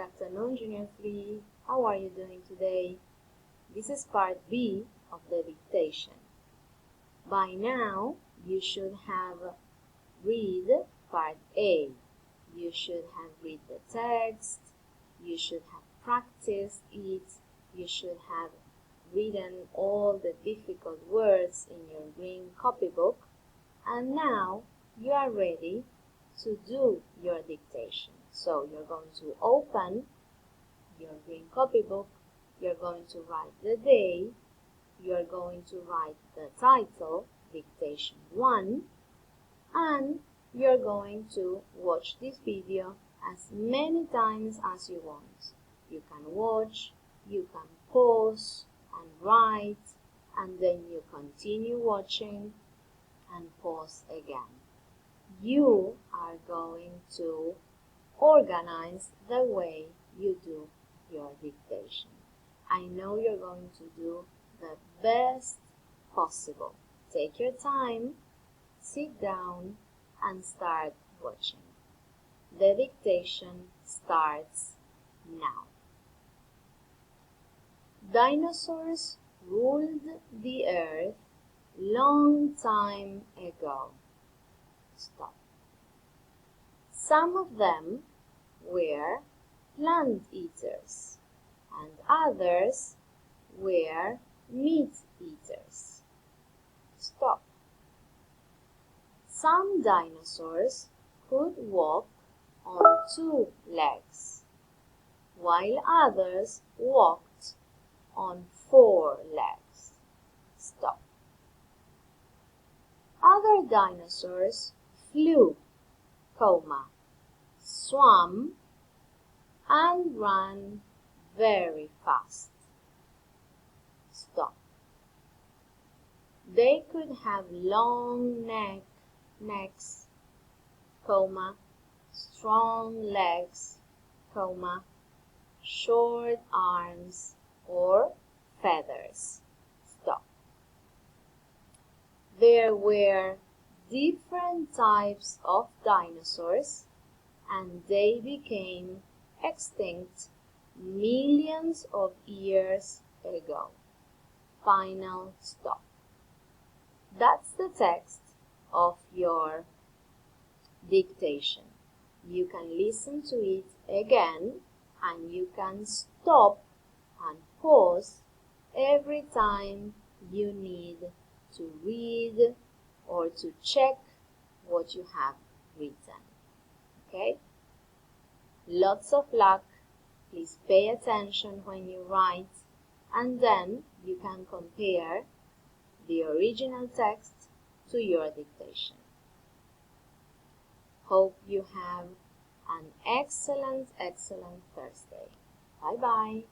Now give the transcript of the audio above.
afternoon, Junior 3. How are you doing today? This is part B of the dictation. By now, you should have read part A. You should have read the text. You should have practiced it. You should have written all the difficult words in your green copybook. And now you are ready to do your dictation. So you're going to open your green copybook, you're going to write the day, you're going to write the title, Dictation 1, and you're going to watch this video as many times as you want. You can watch, you can pause and write, and then you continue watching and pause again. You are going to organize the way you do your dictation. I know you're going to do the best possible. Take your time, sit down, and start watching. The dictation starts now. Dinosaurs ruled the earth long time ago. Stop. Some of them were plant eaters and others were meat eaters. Stop. Some dinosaurs could walk on 2 legs, while others walked on 4 legs. Stop. Other dinosaurs flew, swam, and ran very fast. Stop. They could have long necks, strong legs, short arms, or feathers. Stop. There were different types of dinosaurs, and they became extinct millions of years ago. Final stop. That's the text of your dictation. You can listen to it again, and you can stop and pause every time you need to read or to check what you have written. Okay? Lots of luck. Please pay attention when you write, and then you can compare the original text to your dictation. Hope you have an excellent Thursday. Bye-bye.